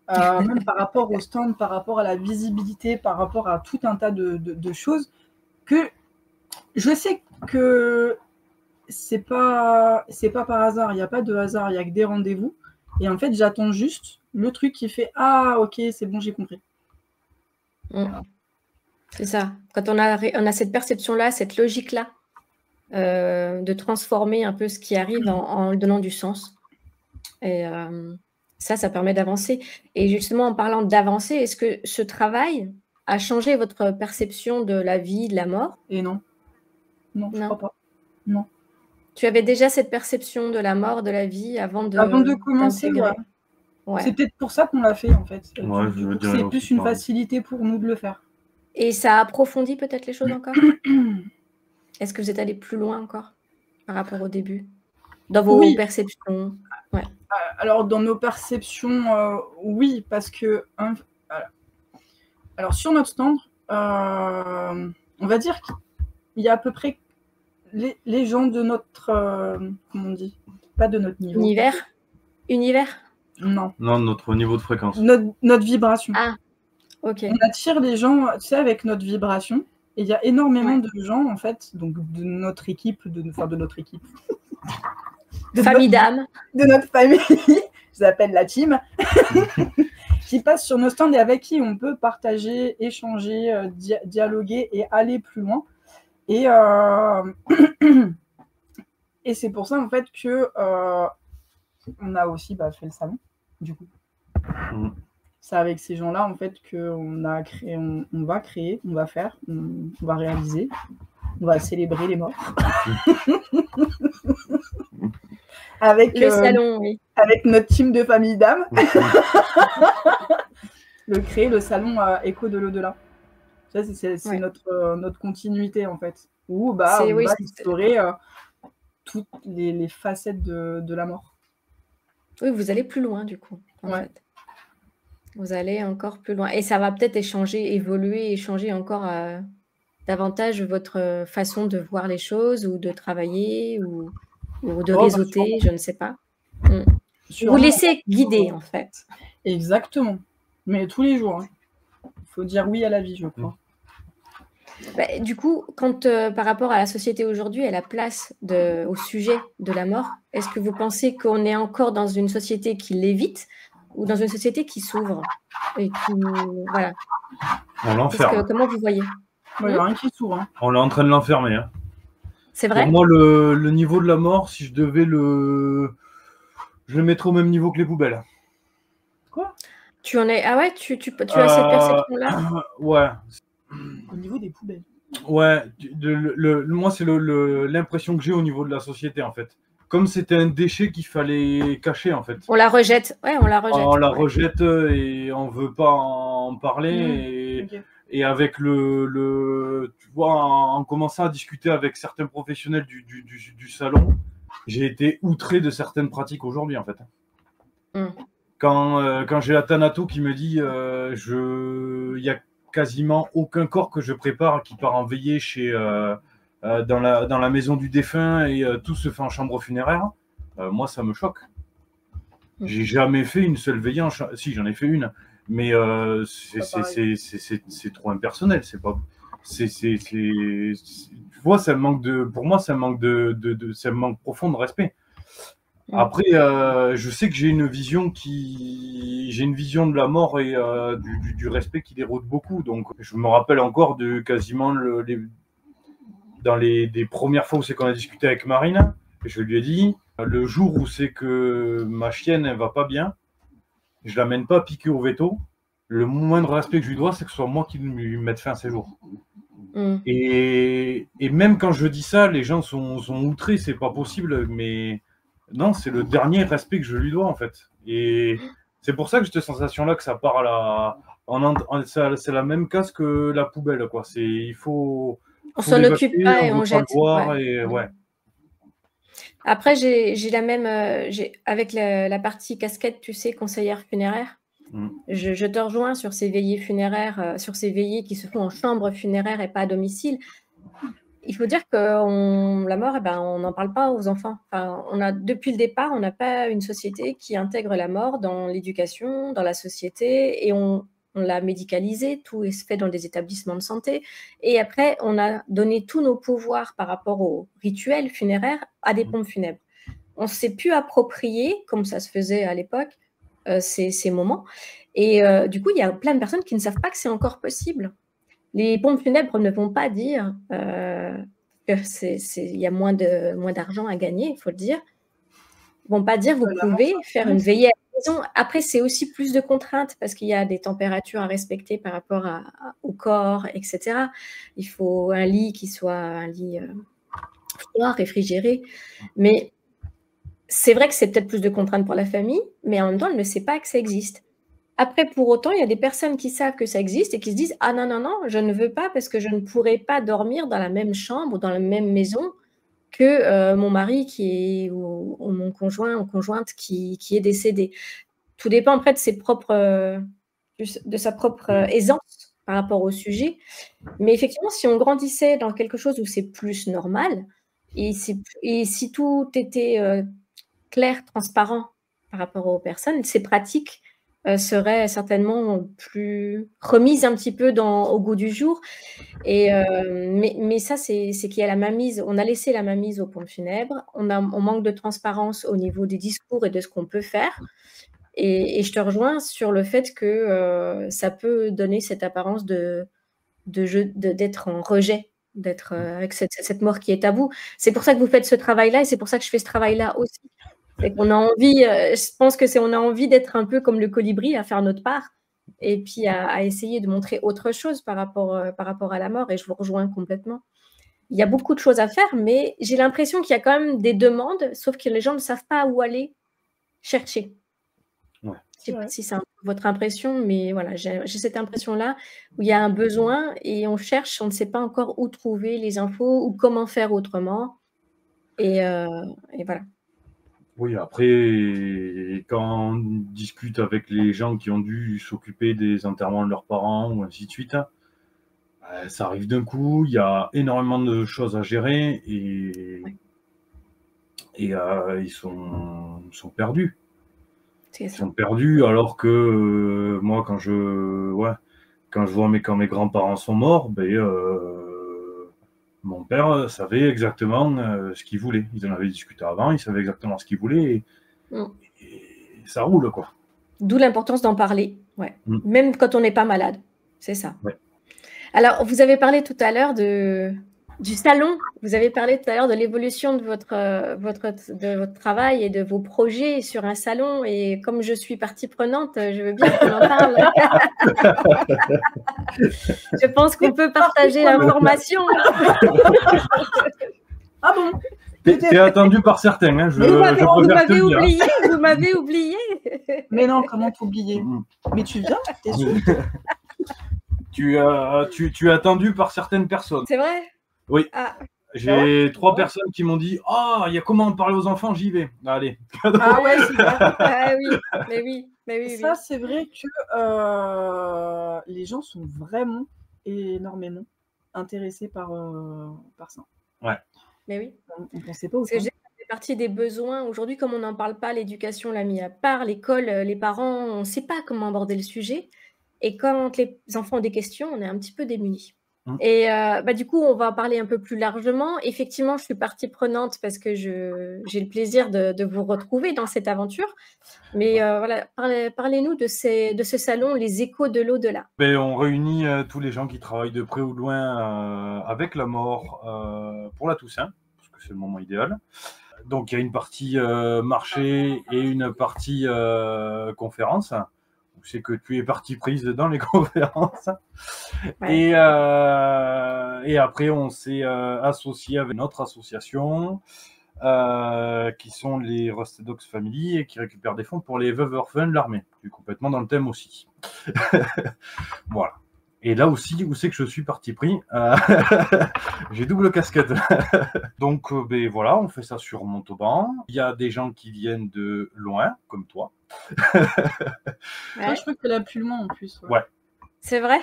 même par rapport au stand, par rapport à la visibilité, par rapport à tout un tas de choses, que je sais que c'est pas par hasard, il n'y a pas de hasard, il n'y a que des rendez-vous. Et en fait, j'attends juste le truc qui fait « Ah, ok, c'est bon, j'ai compris. » C'est ça. Quand on a cette perception-là, cette logique-là, de transformer un peu ce qui arrive en lui donnant du sens. Et ça permet d'avancer. Et justement, en parlant d'avancer, est-ce que ce travail a changé votre perception de la vie, de la mort? Et non. Non, je crois pas. Non. Tu avais déjà cette perception de la mort, de la vie avant de commencer, ouais. C'est peut-être pour ça qu'on l'a fait, en fait. Ouais, c'est plus une facilité pour nous de le faire. Et ça approfondit peut-être les choses encore? Est-ce que vous êtes allé plus loin encore par rapport au début? Dans vos perceptions? Ouais. Alors, dans nos perceptions, oui, parce que... alors, sur notre stand, on va dire qu'il y a à peu près les gens de notre... comment on dit? Pas de notre niveau. Univers? Non. Non, notre niveau de fréquence. Notre vibration. Ah, ok. On attire les gens, tu sais, avec notre vibration. Et il y a énormément de gens, en fait, donc de notre équipe, de notre équipe. Famille d'âme. De notre famille, je les appelle la team, qui passent sur nos stands et avec qui on peut partager, échanger, dialoguer et aller plus loin. Et c'est pour ça, en fait, que on a aussi fait le salon, du coup. C'est avec ces gens-là, en fait, qu'on va créer, on va réaliser, on va célébrer les morts. Avec le salon, oui. Avec notre team de famille d'âme. Créer le salon Écho de l'au-delà. Ça, c'est notre continuité, en fait. Où on va explorer toutes les facettes de la mort. Oui, vous allez plus loin, du coup, en fait. Vous allez encore plus loin. Et ça va peut-être échanger encore davantage votre façon de voir les choses ou de travailler ou de réseauter, je ne sais pas. Vous laissez guider, en fait. Exactement. Mais tous les jours. Il faut dire oui à la vie, je crois. Bah, du coup, quand par rapport à la société aujourd'hui et la place au sujet de la mort, est-ce que vous pensez qu'on est encore dans une société qui l'évite ou dans une société qui s'ouvre et qui voilà. On l'enferme. Comment vous voyez? Il n'y a rien qui s'ouvre. Hein. On est en train de l'enfermer. Hein. C'est vrai? Pour moi, le niveau de la mort, si je devais je le mettrais au même niveau que les poubelles. Quoi? Tu en es... Ah ouais, tu as cette perception-là? Ouais. Au niveau des poubelles. Ouais, moi, c'est l'impression que j'ai au niveau de la société, en fait. Comme c'était un déchet qu'il fallait cacher, en fait. On la rejette. Ouais, on la rejette. On la rejette et on veut pas en parler. Et avec tu vois, en commençant à discuter avec certains professionnels du salon, j'ai été outré de certaines pratiques aujourd'hui, en fait. Quand j'ai la Thanato qui me dit il y a quasiment aucun corps que je prépare qui part en veillée dans la maison du défunt et tout se fait en chambre funéraire, moi ça me choque. J'ai jamais fait une seule veillée si, j'en ai fait une, mais c'est trop impersonnel, c'est pas tu vois, pour moi ça manque ça manque profond de respect. Après, je sais que j'ai une vision de la mort et du respect qui déroute beaucoup. Donc, je me rappelle encore de quasiment dans des premières fois où c'est qu'on a discuté avec Marine, je lui ai dit, le jour où c'est que ma chienne elle va pas bien, je l'amène pas piquer au veto. Le moindre respect que je lui dois, c'est que ce soit moi qui lui mette fin à ses jours. Et même quand je dis ça, les gens sont outrés, c'est pas possible, mais non, c'est le dernier respect que je lui dois, en fait. Et c'est pour ça que j'ai cette sensation-là que ça part c'est la même casse que la poubelle, quoi. On s'en occupe pas et on jette. Ouais. Après, j'ai la même... avec la partie casquette, tu sais, conseillère funéraire, je te rejoins sur ces veillées funéraires, sur ces veillées qui se font en chambre funéraire et pas à domicile. Il faut dire que la mort, on n'en parle pas aux enfants. Enfin, depuis le départ, on n'a pas une société qui intègre la mort dans l'éducation, dans la société, et on l'a médicalisé, tout est fait dans des établissements de santé. Et après, on a donné tous nos pouvoirs par rapport aux rituels funéraires à des pompes funèbres. On ne s'est plus approprié, comme ça se faisait à l'époque, ces moments. Et du coup, il y a plein de personnes qui ne savent pas que c'est encore possible. Les pompes funèbres ne vont pas dire qu'il y a moins d'argent à gagner, il faut le dire. Ils ne vont pas dire vous pouvez faire une veillée à la maison. Après, c'est aussi plus de contraintes parce qu'il y a des températures à respecter par rapport au corps, etc. Il faut un lit qui soit un lit froid, réfrigéré. Mais c'est vrai que c'est peut-être plus de contraintes pour la famille, mais en même temps, elle ne sait pas que ça existe. Après, pour autant, il y a des personnes qui savent que ça existe et qui se disent « Ah non, non, non, je ne veux pas parce que je ne pourrais pas dormir dans la même chambre ou dans la même maison que mon mari ou mon conjoint ou conjointe qui est décédé. » Tout dépend après de sa propre aisance par rapport au sujet. Mais effectivement, si on grandissait dans quelque chose où c'est plus normal et si tout était clair, transparent par rapport aux personnes, ces pratiques serait certainement plus remise un petit peu au goût du jour. Mais ça, c'est qu'il y a la mainmise. On a laissé la mainmise aux pompes funèbres. On manque de transparence au niveau des discours et de ce qu'on peut faire. Et je te rejoins sur le fait que ça peut donner cette apparence d'être en rejet, d'être avec cette mort qui est tabou. C'est pour ça que vous faites ce travail-là et c'est pour ça que je fais ce travail-là aussi. C'est qu'on a envie, je pense que on a envie d'être un peu comme le colibri, à faire notre part, et puis à essayer de montrer autre chose par rapport à la mort, et je vous rejoins complètement. Il y a beaucoup de choses à faire, mais j'ai l'impression qu'il y a quand même des demandes, sauf que les gens ne savent pas où aller chercher. Ouais. Je ne sais pas si c'est votre impression, mais voilà, j'ai cette impression-là où il y a un besoin et on cherche, on ne sait pas encore où trouver les infos ou comment faire autrement, et voilà. Oui, après, quand on discute avec les gens qui ont dû s'occuper des enterrements de leurs parents ou ainsi de suite, ça arrive d'un coup, il y a énormément de choses à gérer et ils sont perdus. Ils sont perdus alors que moi, quand quand je vois quand mes grands-parents sont morts, mon père savait exactement ce qu'il voulait. Ils en avaient discuté avant, il savait exactement ce qu'il voulait et ça roule, quoi. D'où l'importance d'en parler, ouais. Même quand on n'est pas malade, c'est ça. Ouais. Alors, vous avez parlé tout à l'heure du salon. Vous avez parlé tout à l'heure de l'évolution de votre travail et de vos projets sur un salon. Et comme je suis partie prenante, je veux bien qu'on en parle. Je pense qu'on peut partager l'information. Ah bon? T'es attendu par certains, hein. Vous m'avez oublié. Mais non, comment t'oublier? Mais tu viens, t'es sûr? Tu es attendu par certaines personnes. C'est vrai? Oui. Ah. J'ai 3 personnes qui m'ont dit « Ah, il y a comment parler aux enfants, j'y vais. » Allez. Ah ouais, c'est vrai. Ah oui, mais oui. Ça, c'est vrai que les gens sont vraiment énormément intéressés par ça. Ouais. Mais oui. On ne pensait pas au fait partie des besoins. Aujourd'hui, comme on n'en parle pas, l'éducation l'a mis à part, l'école, les parents, on ne sait pas comment aborder le sujet. Et quand les enfants ont des questions, on est un petit peu démunis. Et du coup, on va en parler un peu plus largement. Effectivement, je suis partie prenante parce que j'ai le plaisir de vous retrouver dans cette aventure. Mais voilà, parlez-nous de ce salon, les échos de l'au-delà. On réunit tous les gens qui travaillent de près ou de loin avec la mort pour la Toussaint, parce que c'est le moment idéal. Donc, il y a une partie marché et une partie conférence. C'est que tu es partie prise dans les conférences. Ouais. Et après, on s'est associé avec notre association qui sont les Rusted Dogs Family et qui récupèrent des fonds pour les veuves orphelins de l'armée. Je suis complètement dans le thème aussi. Voilà. Et là aussi, où c'est que je suis parti pris? J'ai double casquette. Donc, voilà, on fait ça sur Montauban. Il y a des gens qui viennent de loin, comme toi. Ouais, je crois que c'est la plus loin en plus. Ouais. C'est vrai?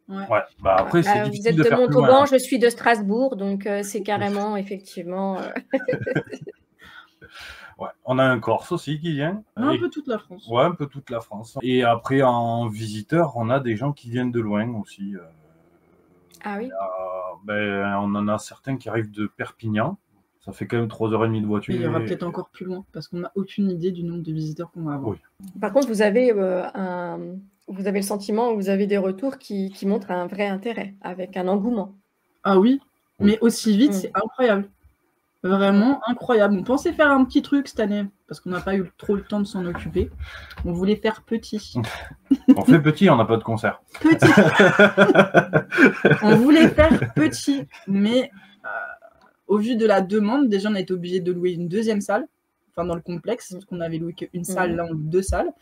Ouais. Après, c'est difficile de faire Vous êtes de Montauban, je suis de Strasbourg, donc c'est carrément, effectivement... Ouais. On a un Corse aussi qui vient. Un peu toute la France. Ouais, un peu toute la France. Et après, en visiteur, on a des gens qui viennent de loin aussi. Ah oui? On en a certains qui arrivent de Perpignan. Ça fait quand même 3h30 de voiture. Mais il y aura peut-être encore plus loin, parce qu'on n'a aucune idée du nombre de visiteurs qu'on va avoir. Oui. Par contre, vous avez le sentiment, vous avez des retours qui montrent un vrai intérêt, avec un engouement. Ah oui, mais aussi vite, c'est incroyable. Vraiment incroyable. On pensait faire un petit truc cette année, parce qu'on n'a pas eu trop le temps de s'en occuper. On voulait faire petit. On fait petit, on n'a pas de concert. Petit. On voulait faire petit, mais au vu de la demande, déjà on a été obligé de louer une deuxième salle, enfin dans le complexe, parce qu'on avait loué qu'une salle, là on loue 2 salles.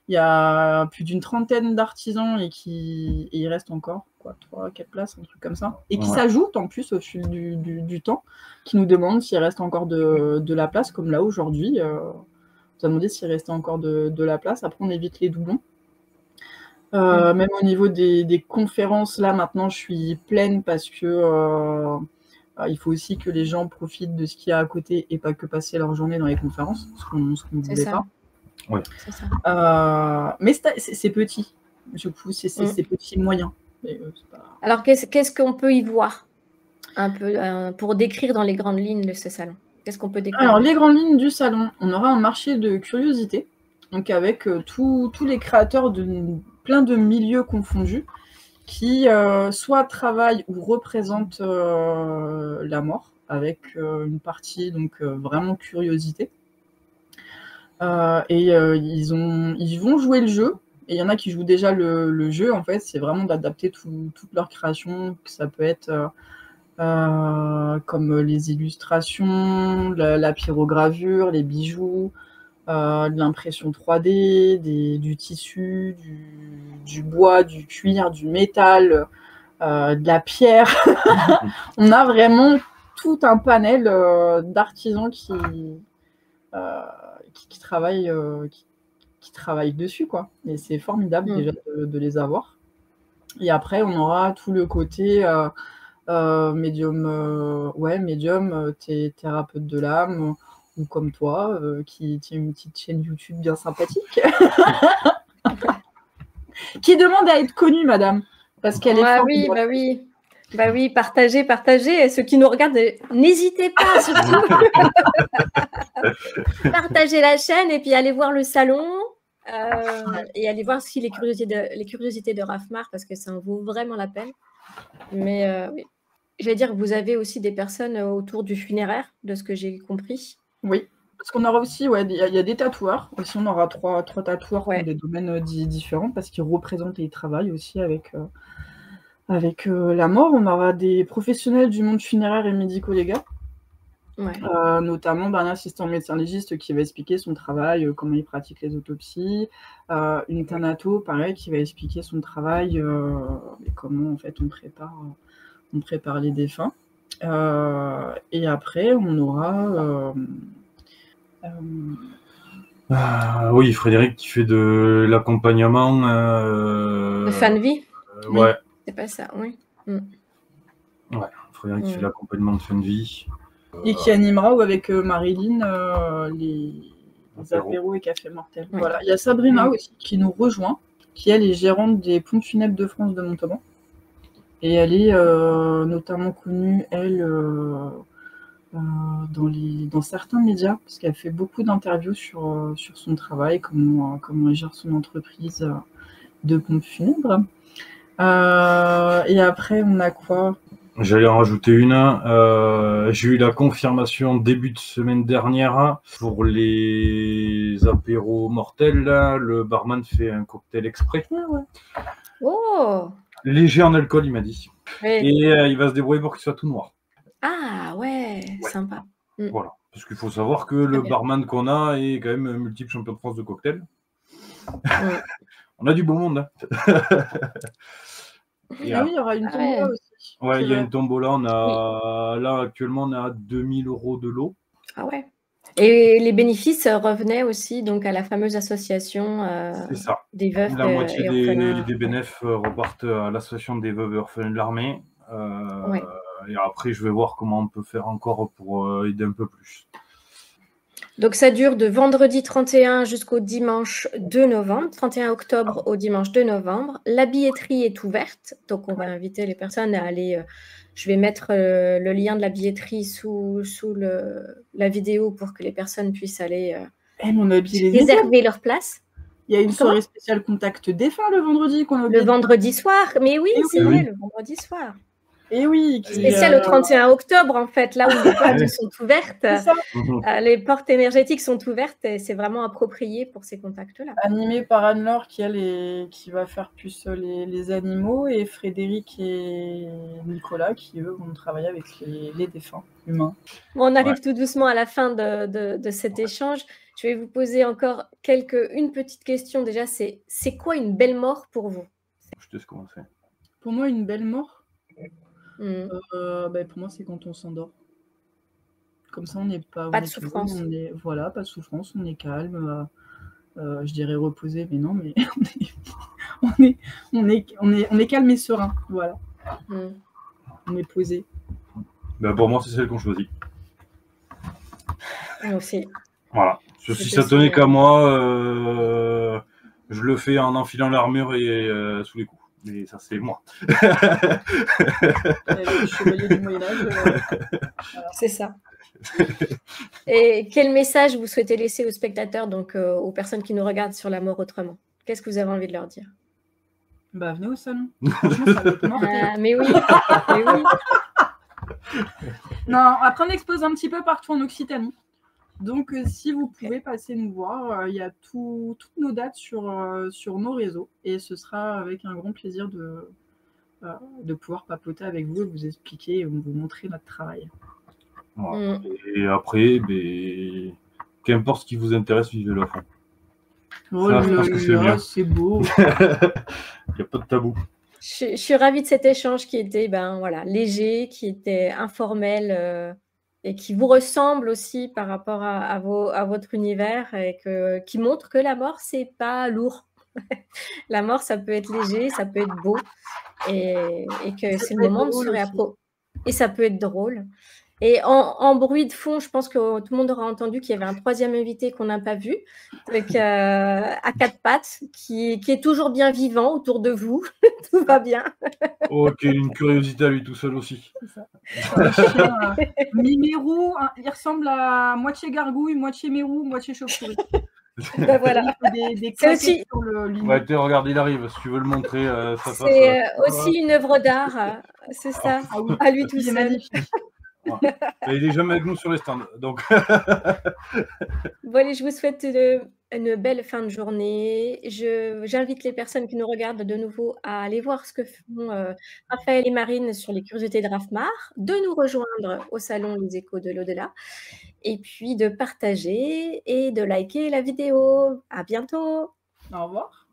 Il y a plus d'une trentaine d'artisans et il reste encore 3-4 places, un truc comme ça. Et qui s'ajoutent en plus au fil du temps, qui nous demandent s'il reste encore de la place, comme là aujourd'hui. On nous a demandé s'il restait encore de la place. Après, on évite les doublons. Même au niveau des conférences, là maintenant, je suis pleine parce que il faut aussi que les gens profitent de ce qu'il y a à côté et pas que passer leur journée dans les conférences, ce qu'on ne voulait pas. Ouais. C'est ça. Mais c'est petit. Du coup, c'est petit moyen. Alors, qu'est-ce qu'on peut y voir un peu pour décrire dans les grandes lignes de ce salon? Qu'est-ce qu'on peut décrire? Alors, les grandes lignes du salon, on aura un marché de curiosité, donc avec tous les créateurs de plein de milieux confondus qui soit travaillent ou représentent la mort, avec une partie donc vraiment curiosité. Ils vont jouer le jeu. Et il y en a qui jouent déjà le jeu, en fait, c'est vraiment d'adapter toute leur création, que ça peut être comme les illustrations, la pyrogravure, les bijoux, de l'impression 3D, du tissu, du bois, du cuir, du métal, de la pierre. On a vraiment tout un panel d'artisans qui travaillent dessus, quoi. Et c'est formidable déjà de les avoir. Et après, on aura tout le côté médium, thérapeute de l'âme, ou comme toi, qui tient une petite chaîne YouTube bien sympathique. Qui demande à être connue, madame. Parce qu'elle est Ah forte. oui, bah oui. Bah oui, partagez, partagez. Ceux qui nous regardent, n'hésitez pas, surtout. Partagez la chaîne et puis allez voir le salon et allez voir aussi les curiosités de Rafmar parce que ça en vaut vraiment la peine. Mais oui. Je vais dire que vous avez aussi des personnes autour du funéraire, de ce que j'ai compris. Oui, parce qu'on aura aussi, il y a des tatoueurs. Aussi, on aura trois tatoueurs qui ont des domaines différents parce qu'ils représentent et ils travaillent aussi avec la mort. On aura des professionnels du monde funéraire et médico-légal. Notamment un assistant médecin légiste qui va expliquer son travail, comment il pratique les autopsies, une thanato, pareil, qui va expliquer son travail et comment en fait on prépare les défunts. Et après, on aura... oui, Frédéric qui fait de l'accompagnement. De fin de vie. Ouais. C'est pas ça, oui. Ouais, Frédéric qui fait l'accompagnement de fin de vie. Et qui animera avec Marilyn les apéros et cafés mortels. Ouais. Voilà. Il y a Sabrina aussi qui nous rejoint, qui elle est gérante des pompes funèbres de France de Montauban. Et elle est notamment connue, elle, dans certains médias, parce qu'elle fait beaucoup d'interviews sur son travail, comment elle gère son entreprise de pompes funèbres. Et après, on a quoi ? J'allais en rajouter une. J'ai eu la confirmation début de semaine dernière pour les apéros mortels. Là, le barman fait un cocktail exprès. Oh. Léger en alcool, il m'a dit. Oui. Et il va se débrouiller pour qu'il soit tout noir. Ah ouais, sympa. Voilà. Parce qu'il faut savoir que le barman qu'on a est quand même multiple champion de France de cocktail. On a du beau monde. Hein. Et oui, il y aura une tombola aussi. Ouais, il y a une tombola. Là, actuellement, on est à 2000 € de lot. Ah ouais. Et les bénéfices revenaient aussi donc à la fameuse association des veuves La moitié et des bénéfices repartent à l'association des veuves et orphelins de l'armée. Et après, je vais voir comment on peut faire encore pour aider un peu plus. Donc, ça dure de vendredi 31 jusqu'au dimanche 2 novembre, 31 octobre au dimanche 2 novembre. La billetterie est ouverte, donc on va inviter les personnes à aller... je vais mettre le lien de la billetterie sous la vidéo pour que les personnes puissent aller réserver leur place. Il y a une soirée spéciale contact défunt le vendredi qu'on a oublié. Le vendredi soir, mais oui, c'est vrai, le vendredi soir. Et oui, spécial le 31 octobre, en fait, là où les portes sont ouvertes. Les portes énergétiques sont ouvertes et c'est vraiment approprié pour ces contacts-là. Animé par Anne-Laure qui va faire plus les animaux et Frédéric et Nicolas qui, eux, vont travailler avec les défunts humains. Bon, on arrive tout doucement à la fin de cet échange. Je vais vous poser encore une petite question. Déjà, c'est quoi une belle mort pour vous? Je te laisse commencer. Pour moi, une belle mort pour moi, c'est quand on s'endort. Comme ça, on n'est pas... Pas de souffrance. Voilà, pas de souffrance, on est calme. Je dirais reposé, mais non, mais on est calme et serein. Voilà. On est posé. Pour moi, c'est celle qu'on choisit. Aussi. Voilà. Si ça tenait qu'à moi, je le fais en enfilant l'armure et sous les coups. Mais ça, c'est moi. Le chevalier du Moyen-Âge. C'est ça. Et quel message vous souhaitez laisser aux spectateurs, donc aux personnes qui nous regardent sur la mort autrement? Qu'est-ce que vous avez envie de leur dire? Venez au salon. Franchement, ça va être mortel. Mais oui. Mais oui. Non, après, on expose un petit peu partout en Occitanie. Donc, si vous pouvez passer nous voir, il y a toutes nos dates sur nos réseaux. Et ce sera avec un grand plaisir de pouvoir papoter avec vous et vous expliquer et vous montrer notre travail. Voilà. Et après, qu'importe ce qui vous intéresse, vivez-le à fond. Oh là, c'est beau. Il n'y a pas de tabou. Je suis ravie de cet échange qui était léger, qui était informel et qui vous ressemble aussi par rapport à votre univers et qui montre que la mort, c'est pas lourd. La mort, ça peut être léger, ça peut être beau et que c'est le moment de se réapproprier. Et ça peut être drôle. Et en bruit de fond, je pense que tout le monde aura entendu qu'il y avait un troisième invité qu'on n'a pas vu, avec, à quatre pattes, qui est toujours bien vivant autour de vous. Tout va bien. Ok, une curiosité à lui tout seul aussi. C'est ça. Un chien, mi-mérou, il ressemble à moitié gargouille, moitié mérou, moitié chauve-souris. Ben voilà. C'est aussi... sur le ouais, regarde, il arrive, si tu veux le montrer. C'est aussi une œuvre d'art, c'est ça, ah oui. à lui tout seul. Magnifique. Ouais. Il est jamais avec nous sur les stands, donc. Bon, allez, je vous souhaite une belle fin de journée. J'invite les personnes qui nous regardent de nouveau à aller voir ce que font Raphaël et Marine sur les curiosités de Rafmar, de nous rejoindre au salon Les Échos de l'Au-delà, et puis de partager et de liker la vidéo. À bientôt. Au revoir.